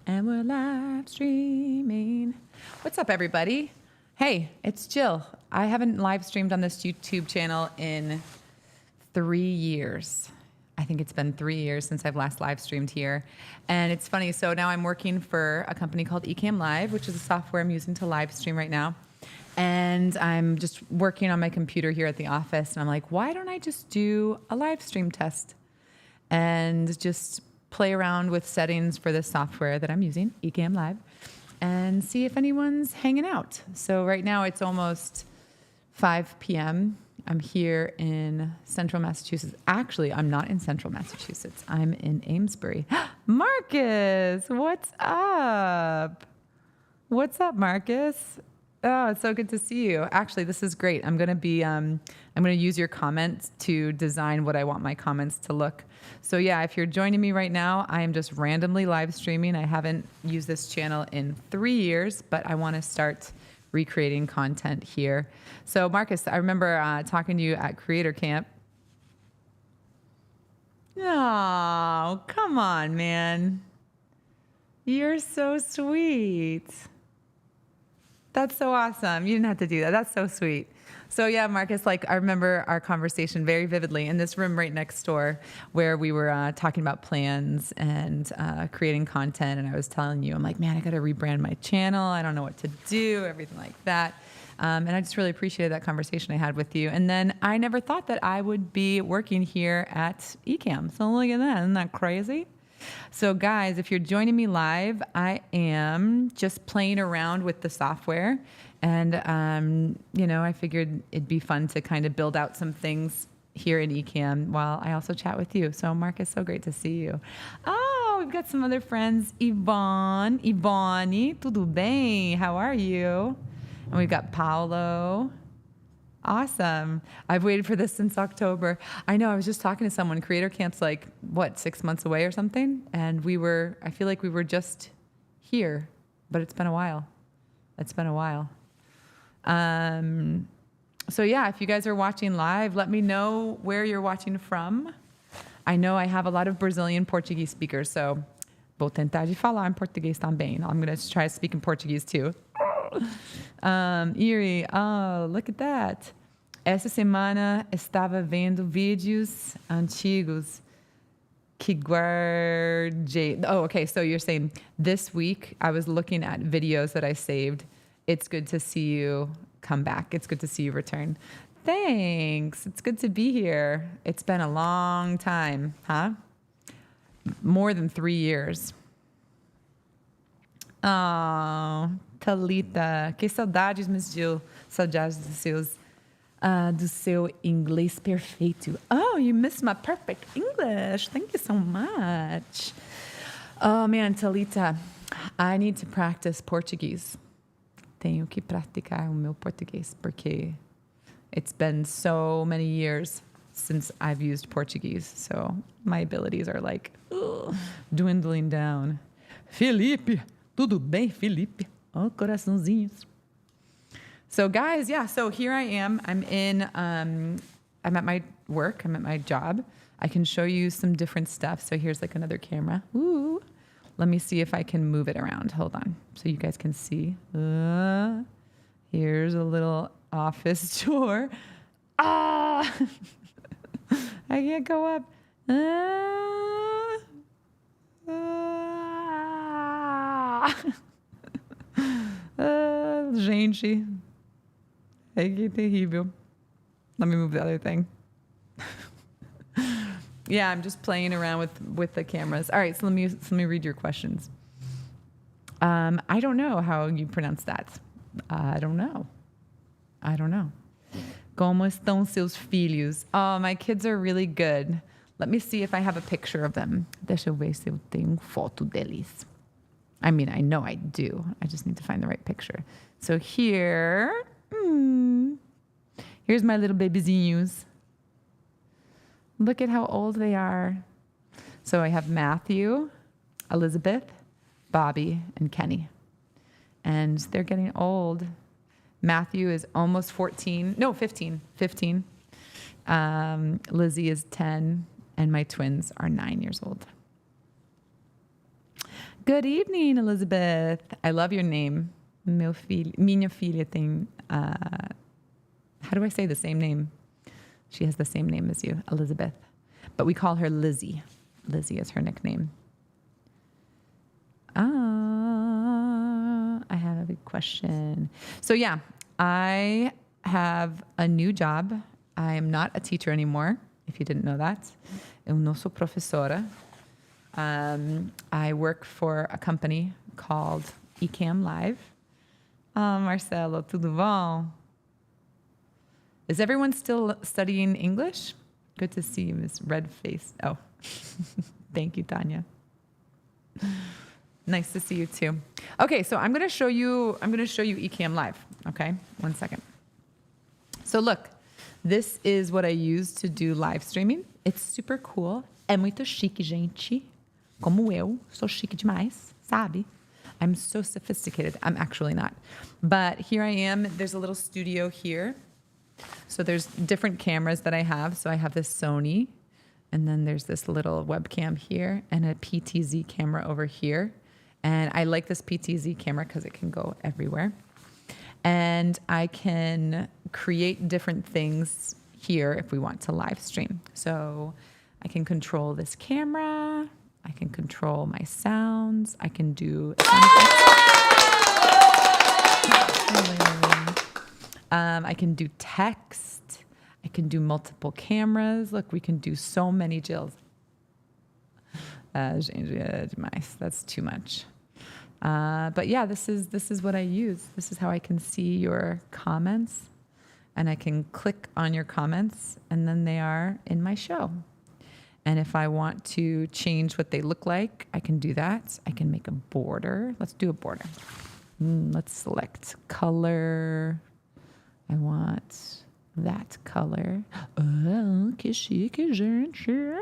And we're live streaming. What's up, everybody? Hey, it's Jill. I haven't live streamed on this YouTube channel in 3 years. I think it's been 3 years since I've last live streamed here. And it's funny. So now I'm working for a company called Ecamm Live, which is a software I'm using to live stream right now. And I'm just working on my computer here at the office. And I'm like, why don't I just do a live stream test and just play around with settings for this software that I'm using, Ecamm Live, and see if anyone's hanging out. So right now it's almost 5 p.m. I'm here in central Massachusetts. Actually, I'm not in central Massachusetts. I'm in Amesbury. Marcus, what's up? What's up, Marcus? Oh, it's so good to see you. Actually, this is great. I'm going to use your comments to design what I want my comments to look. So yeah, if you're joining me right now, I am just randomly live streaming. I haven't used this channel in 3 years, but I want to start recreating content here. So Marcus, I remember talking to you at Creator Camp. Oh, come on, man. You're so sweet. That's so awesome. You didn't have to do that. That's so sweet. So yeah, Marcus, like I remember our conversation very vividly in this room right next door where we were talking about plans and creating content. And I was telling you, I'm like, man, I got to rebrand my channel. I don't know what to do, everything like that. And I just really appreciated that conversation I had with you. And then I never thought that I would be working here at Ecamm. So look at that. Isn't that crazy? So guys, if you're joining me live, I am just playing around with the software. And, I figured it'd be fun to kind of build out some things here in Ecamm while I also chat with you. So Marcus, so great to see you. Oh, we've got some other friends. Ivone, tudo bem? How are you? And we've got Paolo. Awesome. I've waited for this since October. I know, I was just talking to someone. Creator Camp's 6 months away or something? And I feel like we were just here, but it's been a while. So yeah, if you guys are watching live, let me know where you're watching from. I know I have a lot of Brazilian Portuguese speakers, so vou tentar de falar em português também. I'm going to try to speak in Portuguese too. Iri, oh, look at that. Essa semana estava vendo vídeos antigos que guardei. Oh, okay. So you're saying this week I was looking at videos that I saved. It's good to see you come back. It's good to see you return. Thanks. It's good to be here. It's been a long time, huh? More than 3 years. Oh, Thalita, que saudades, Miss Jill. Saudades do seu inglês perfeito. Oh, you missed my perfect English. Thank you so much. Oh, man, Thalita, I need to practice Portuguese. Tenho que praticar o meu português, porque it's been so many years since I've used Portuguese. So my abilities are dwindling down. Felipe, tudo bem, Felipe? Oh, coraçãozinhos. So guys, yeah, so here I am. I'm at my work. I'm at my job. I can show you some different stuff. So here's another camera. Ooh. Let me see if I can move it around. Hold on. So you guys can see. Here's a little office tour. Ah! I can't go up. Gente. Que terrível. Let me move the other thing. Yeah, I'm just playing around with the cameras. All right, so let me read your questions. I don't know how you pronounce that. I don't know. Como estão seus filhos? Oh, my kids are really good. Let me see if I have a picture of them. Deixa eu ver se eu tenho foto deles. I mean, I know I do. I just need to find the right picture. So here's my little babyzinhos. Look at how old they are. So I have Matthew, Elizabeth, Bobby, and Kenny. And they're getting old. Matthew is almost 14. No, 15. 15. Lizzie is 10. And my twins are 9 years old. Good evening, Elizabeth. I love your name. Minha filha tem, how do I say the same name? She has the same name as you, Elizabeth. But we call her Lizzie. Lizzie is her nickname. I have a big question. So yeah, I have a new job. I am not a teacher anymore, if you didn't know that. Eu não sou professora. I work for a company called Ecamm Live. Marcelo, tudo bom? Is everyone still studying English? Good to see you, Miss Red Face. Oh, thank you, Tanya. Nice to see you too. Okay, so I'm going to show you Ecamm Live. Okay, 1 second. So look, this is what I use to do live streaming. It's super cool. É muito chique, gente. Como eu, sou chique demais, sabe? I'm so sophisticated. I'm actually not. But here I am. There's a little studio here. So there's different cameras that I have. So I have this Sony, and then there's this little webcam here and a PTZ camera over here. And I like this PTZ camera because it can go everywhere. And I can create different things here if we want to live stream. So I can control this camera. I can control my sounds. I can do sound effects. I can do text. I can do multiple cameras. Look, we can do so many Jills. That's too much. But yeah, this is what I use. This is how I can see your comments, and I can click on your comments, and then they are in my show. And if I want to change what they look like, I can do that. I can make a border. Let's do a border. Let's select color. I want that color. Oh, que chique, gente.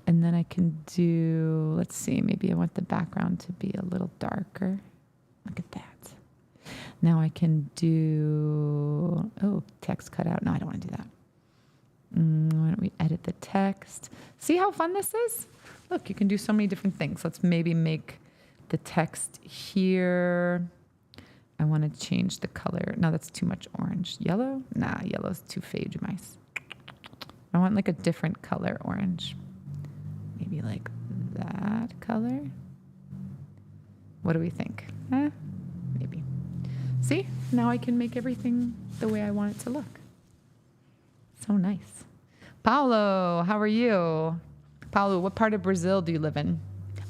And then I can do, let's see, maybe I want the background to be a little darker. Look at that. Now I can do, oh, text cut out. No, I don't want to do that. Why don't we edit the text? See how fun this is? Look, you can do so many different things. Let's maybe make the text here. I want to change the color. No, that's too much orange. Yellow? Nah, yellow's too fade mice. I want like a different color orange. Maybe like that color. What do we think? Maybe. See? Now I can make everything the way I want it to look. So nice. Paulo, how are you? Paulo, what part of Brazil do you live in?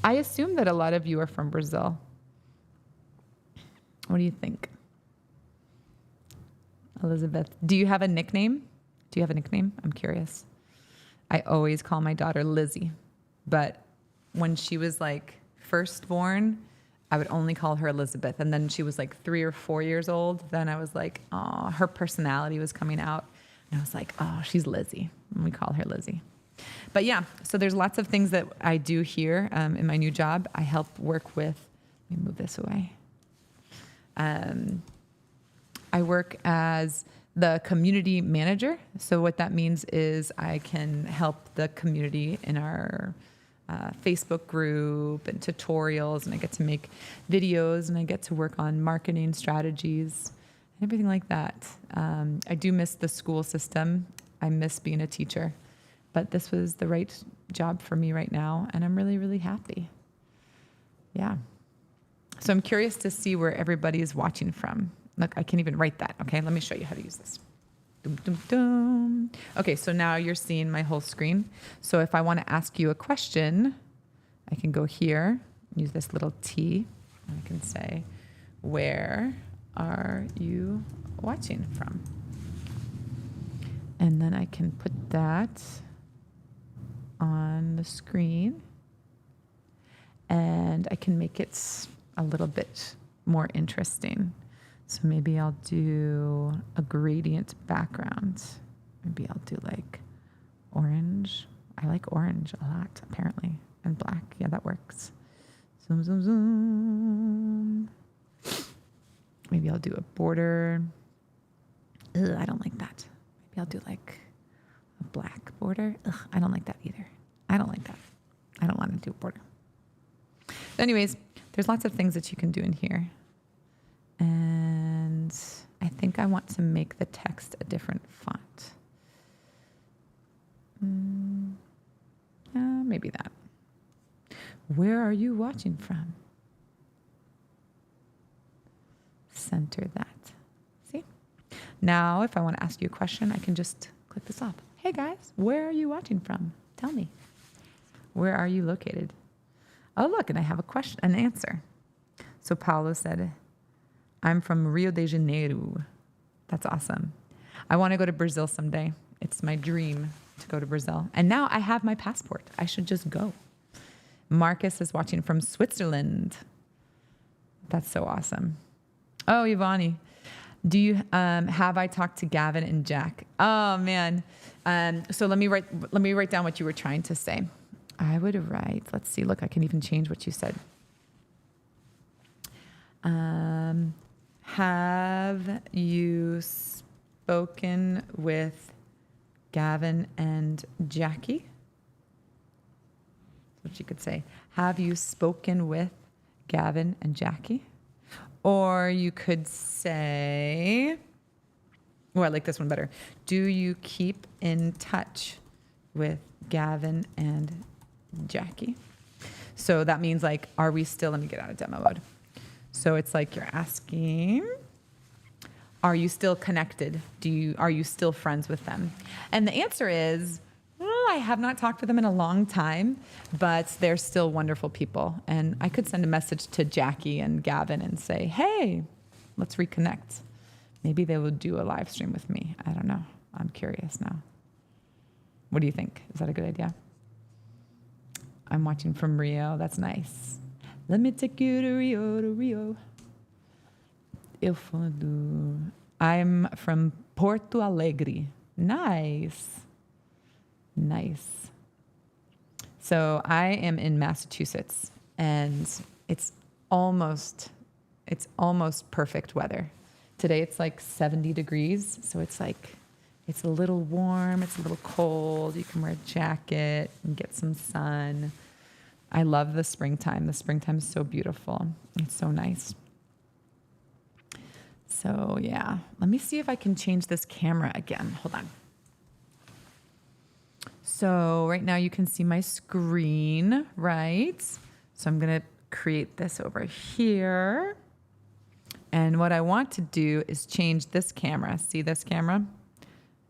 I assume that a lot of you are from Brazil. What do you think? Elizabeth, do you have a nickname? Do you have a nickname? I'm curious. I always call my daughter Lizzie, but when she was like first born, I would only call her Elizabeth. And then she was like 3 or 4 years old. Then I was like, oh, her personality was coming out. And I was like, oh, she's Lizzie. And we call her Lizzie. But yeah, so there's lots of things that I do here in my new job. I help work with, let me move this away. I work as the community manager. So what that means is I can help the community in our Facebook group and tutorials, and I get to make videos, and I get to work on marketing strategies, everything like that. I do miss the school system. I miss being a teacher, but this was the right job for me right now, and I'm really, really happy. Yeah. So I'm curious to see where everybody is watching from. Look, I can't even write that. Okay, let me show you how to use this. Dum, dum, dum. Okay, so now you're seeing my whole screen. So if I want to ask you a question, I can go here, use this little T, and I can say, where are you watching from? And then I can put that on the screen, and I can make it a little bit more interesting. So maybe I'll do a gradient background. Maybe I'll do like orange. I like orange a lot, apparently, and black. Yeah, that works. Zoom, zoom, zoom. Maybe I'll do a border. Ugh, I don't like that. Maybe I'll do like a black border. Ugh, I don't like that either. I don't like that. I don't want to do a border. anyways, there's lots of things that you can do in here. And I think I want to make the text a different font. Maybe that. Where are you watching from? Center that. See? Now, if I want to ask you a question, I can just click this off. Hey guys, where are you watching from? Tell me. Where are you located? Oh, look, and I have a question, an answer. So Paulo said, I'm from Rio de Janeiro. That's awesome. I want to go to Brazil someday. It's my dream to go to Brazil. And now I have my passport. I should just go. Marcus is watching from Switzerland. That's so awesome. Oh, Ivani, do you have I talked to Gavin and Jack? Oh man. So let me write down what you were trying to say. I would write. Let's see. Look, I can even change what you said. Have you spoken with Gavin and Jackie? That's what you could say. Have you spoken with Gavin and Jackie? Or you could say, oh, I like this one better. Do you keep in touch with Gavin and Jackie? So that means like, are we still, let me get out of demo mode. So it's like you're asking, are you still connected? Are you still friends with them? And the answer is, well, I have not talked with them in a long time, but they're still wonderful people. And I could send a message to Jackie and Gavin and say, hey, let's reconnect. Maybe they will do a live stream with me. I don't know. I'm curious now. What do you think? Is that a good idea? I'm watching from Rio. That's nice. Let me take you to Rio, to Rio. I'm from Porto Alegre. Nice. Nice. So I am in Massachusetts, and it's almost perfect weather. Today it's like 70 degrees, so it's a little warm, it's a little cold. You can wear a jacket and get some sun. I love the springtime. The springtime is so beautiful. It's so nice. So yeah, let me see if I can change this camera again. Hold on. So right now you can see my screen, right? So I'm going to create this over here. And what I want to do is change this camera. See this camera? I'm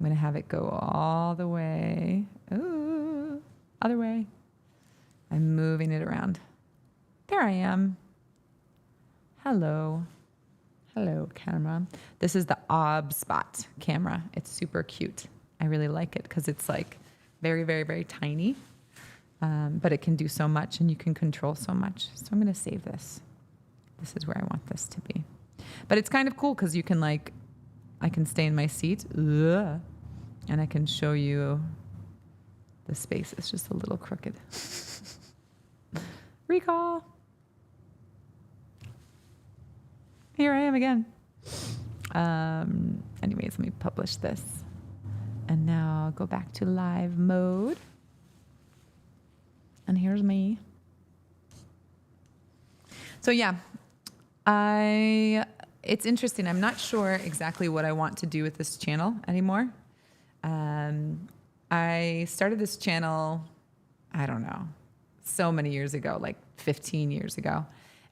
going to have it go all the way. Ooh, other way. I'm moving it around. There I am. Hello. Hello, camera. This is the ObSpot camera. It's super cute. I really like it because it's like very, very, very tiny, but it can do so much and you can control so much. So I'm going to save this. This is where I want this to be. But it's kind of cool because you can I can stay in my seat and I can show you the space. It's just a little crooked. Recall. Here I am again. Anyways, let me publish this. And now go back to live mode. And here's me. So yeah, it's interesting. I'm not sure exactly what I want to do with this channel anymore. I started this channel, I don't know, so many years ago, like 15 years ago.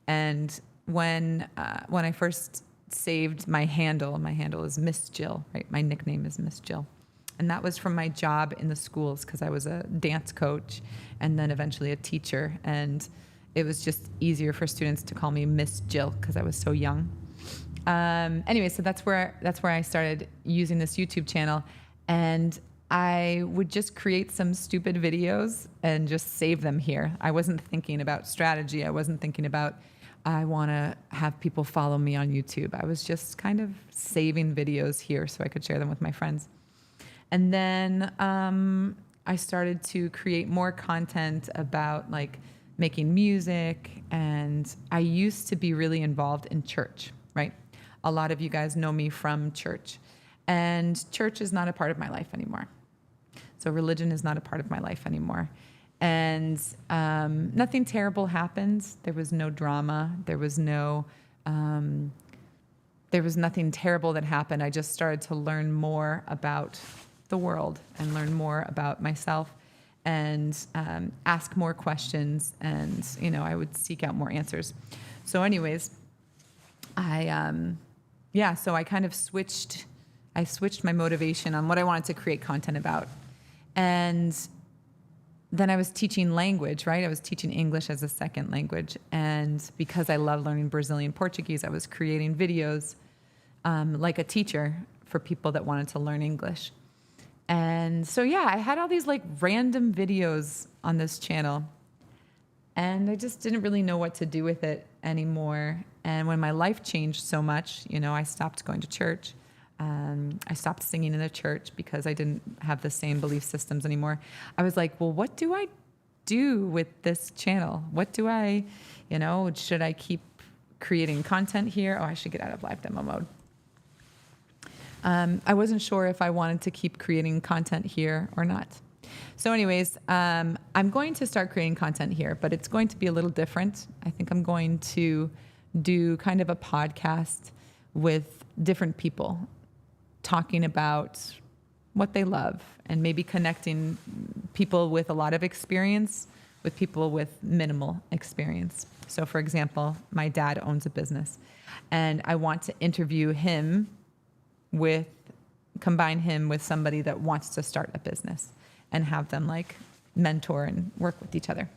And when I first saved my handle is Miss Jill, right? My nickname is Miss Jill. And that was from my job in the schools because I was a dance coach and then eventually a teacher. And it was just easier for students to call me Miss Jill because I was so young. Anyway, so that's where I started using this YouTube channel. And I would just create some stupid videos and just save them here. I wasn't thinking about strategy. I wasn't thinking about, I want to have people follow me on YouTube. I was just kind of saving videos here so I could share them with my friends. And then I started to create more content about like making music. And I used to be really involved in church, right? A lot of you guys know me from church. And church is not a part of my life anymore. So religion is not a part of my life anymore. And nothing terrible happened. There was no drama. There was nothing terrible that happened. I just started to learn more about the world and learn more about myself and ask more questions. And, I would seek out more answers. So anyways, so I kind of switched my motivation on what I wanted to create content about. And then I was teaching language, right? I was teaching English as a second language. And because I love learning Brazilian Portuguese, I was creating videos like a teacher for people that wanted to learn English. And so, I had all these like random videos on this channel. And I just didn't really know what to do with it anymore. And when my life changed so much, I stopped going to church. I stopped singing in the church because I didn't have the same belief systems anymore. I was like, well, what do I do with this channel? What do I, should I keep creating content here? Oh, I should get out of live demo mode. I wasn't sure if I wanted to keep creating content here or not. So anyways, I'm going to start creating content here, but it's going to be a little different. I think I'm going to do kind of a podcast with different people talking about what they love and maybe connecting people with a lot of experience with people with minimal experience. So for example, my dad owns a business and I want to interview him combine him with somebody that wants to start a business and have them like mentor and work with each other.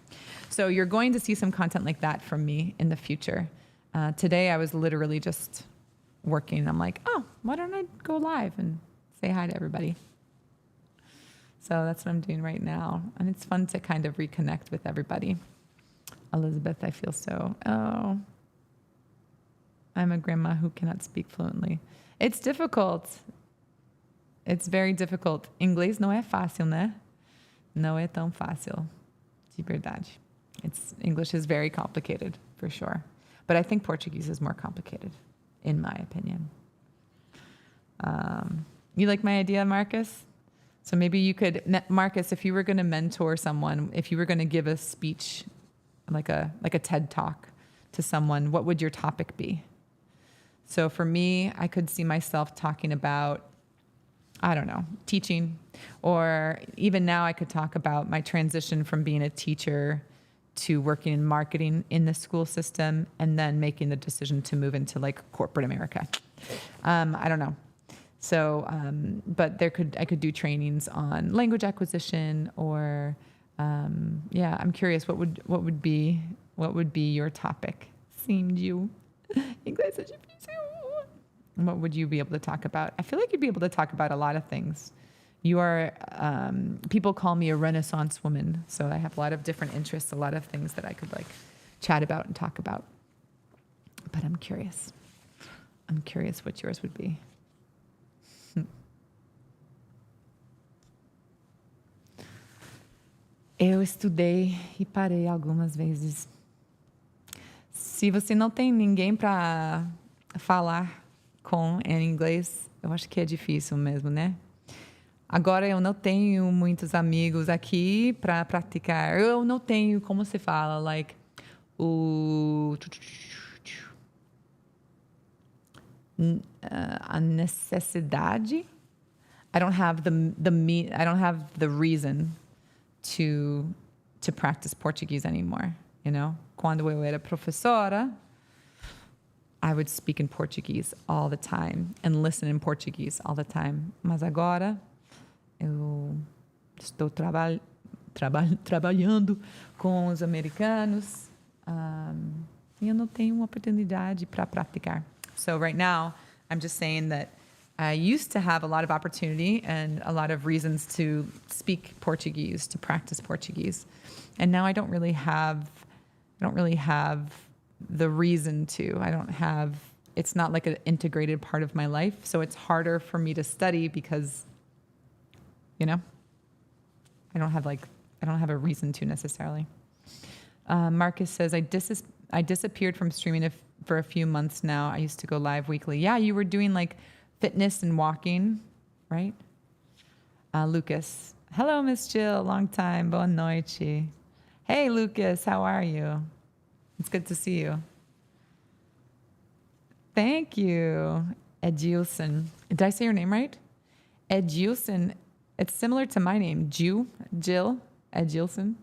So you're going to see some content like that from me in the future. Today I was literally just working. I'm like, oh, why don't I go live and say hi to everybody? So that's what I'm doing right now. And it's fun to kind of reconnect with everybody. Elizabeth, I feel I'm a grandma who cannot speak fluently. It's difficult. It's very difficult. Inglês não é fácil, né? Não é tão fácil. De verdade. English is very complicated, for sure. But I think Portuguese is more complicated, in my opinion. You like my idea, Marcus? So maybe you could, Marcus, if you were going to mentor someone, if you were going to give a speech, like a TED Talk to someone, what would your topic be? So for me, I could see myself talking about, I don't know, teaching, or even now I could talk about my transition from being a teacher to working in marketing in the school system and then making the decision to move into like corporate America. I don't know. So, but I could do trainings on language acquisition or, I'm curious what would be your topic? Seemed you. Inglês é difícil. What would you be able to talk about? I feel like you'd be able to talk about a lot of things. You are, people call me a Renaissance woman. So I have a lot of different interests, a lot of things that I could like chat about and talk about. But I'm curious. I'm curious what yours would be. Eu estudei e parei algumas vezes. Se você não tem ninguém para falar com em inglês, eu acho que é difícil mesmo, né? Agora eu não tenho muitos amigos aqui para praticar. Eu não tenho, como se fala, like a necessidade. I don't have the reason to practice Portuguese anymore, you know? Quando eu era professora, I would speak in Portuguese all the time and listen in Portuguese all the time. Mas agora eu estou trabalhando com os americanos e eu não tenho uma oportunidade para praticar. So right now, I'm just saying that I used to have a lot of opportunity and a lot of reasons to speak Portuguese, to practice Portuguese. And now I don't really have the reason to. It's not like an integrated part of my life. So it's harder for me to study because, you know, I don't have a reason to necessarily. Marcus says, I disappeared from streaming for a few months now. I used to go live weekly. Yeah, you were doing like fitness and walking, right? Lucas. Hello, Miss Jill. Long time. Boa noite. Hey, Lucas, how are you? It's good to see you. Thank you, Edilson. Did I say your name right? Edilson. It's similar to my name, Jill, Edilson.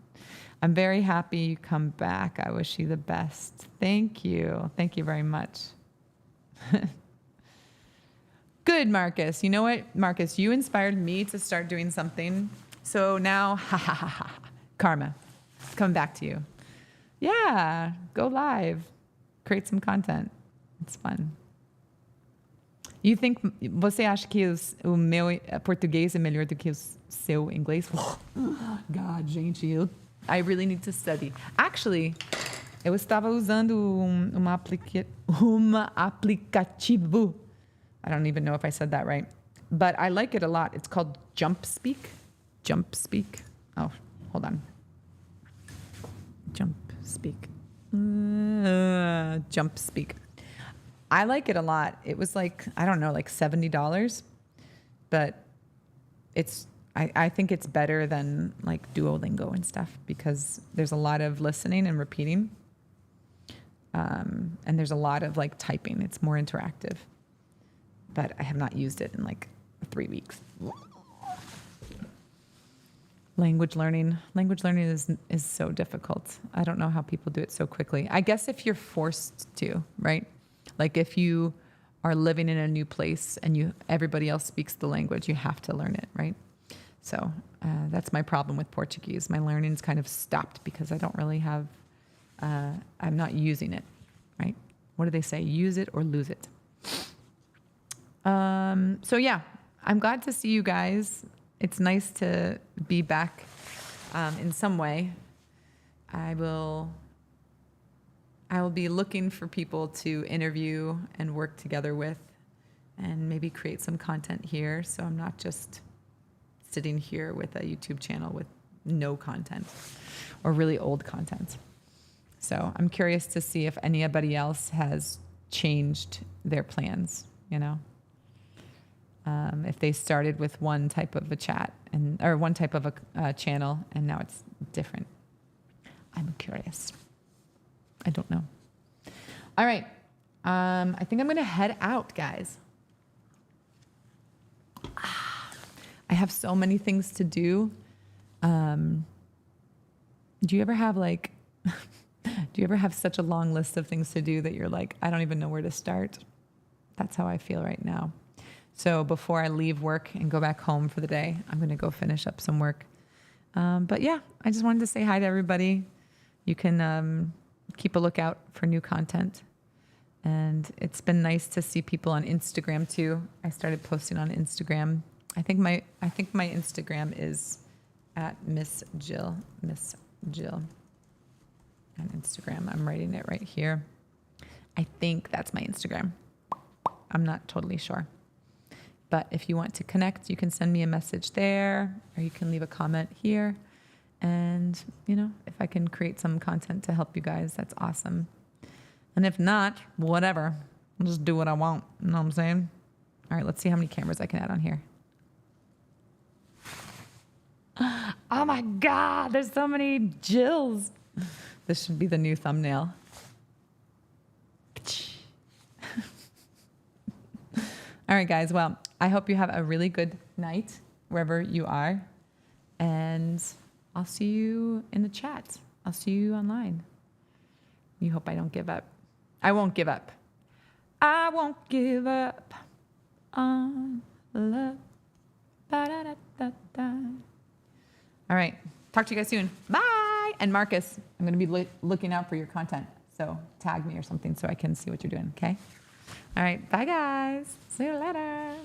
I'm very happy you come back. I wish you the best. Thank you. Thank you very much. Good, Marcus. You know what, Marcus? You inspired me to start doing something. So now, karma. It's coming back to you. Yeah, go live. Create some content. It's fun. You think, você acha que o meu português é melhor do que o seu inglês? God, gente, I really need to study. Actually, eu estava usando aplicativo. I don't even know if I said that right, but I like it a lot. It's called JumpSpeak. JumpSpeak. Oh, hold on. JumpSpeak. JumpSpeak. I like it a lot. It was like, I don't know, like $70, but I think it's better than like Duolingo and stuff because there's a lot of listening and repeating. And there's a lot of like typing. It's more interactive, but I have not used it in like 3 weeks. Language learning is so difficult. I don't know how people do it so quickly. I guess if you're forced to, right? Like if you are living in a new place and everybody else speaks the language, you have to learn it, right? So that's my problem with Portuguese. My learning's kind of stopped because I don't really have, I'm not using it, right? What do they say? Use it or lose it. So yeah, I'm glad to see you guys. It's nice to be back in some way. I will be looking for people to interview and work together with and maybe create some content here. So I'm not just sitting here with a YouTube channel with no content or really old content. So I'm curious to see if anybody else has changed their plans, you know? If they started with one type of a chat or one type of a channel and now it's different. I'm curious. I don't know. All right. I think I'm going to head out, guys. I have so many things to do. Do you ever have like, do you ever have such a long list of things to do that you're like, I don't even know where to start? That's how I feel right now. So before I leave work and go back home for the day, I'm going to go finish up some work. But yeah, I just wanted to say hi to everybody. You can keep a lookout for new content. And it's been nice to see people on Instagram too. I started posting on Instagram. I think my Instagram is at Miss Jill on Instagram. I'm writing it right here. I think that's my Instagram. I'm not totally sure. But if you want to connect, you can send me a message there or you can leave a comment here. And, you know, if I can create some content to help you guys, that's awesome. And if not, whatever. I'll just do what I want. You know what I'm saying? All right, let's see how many cameras I can add on here. Oh my God, there's so many Jills. This should be the new thumbnail. All right, guys. Well, I hope you have a really good night wherever you are. And I'll see you in the chat. I'll see you online. You hope I don't give up. I won't give up. I won't give up on love. Ba-da-da-da-da. All right. Talk to you guys soon. Bye. And Marcus, I'm going to be looking out for your content. So tag me or something so I can see what you're doing. Okay? All right. Bye, guys. See you later.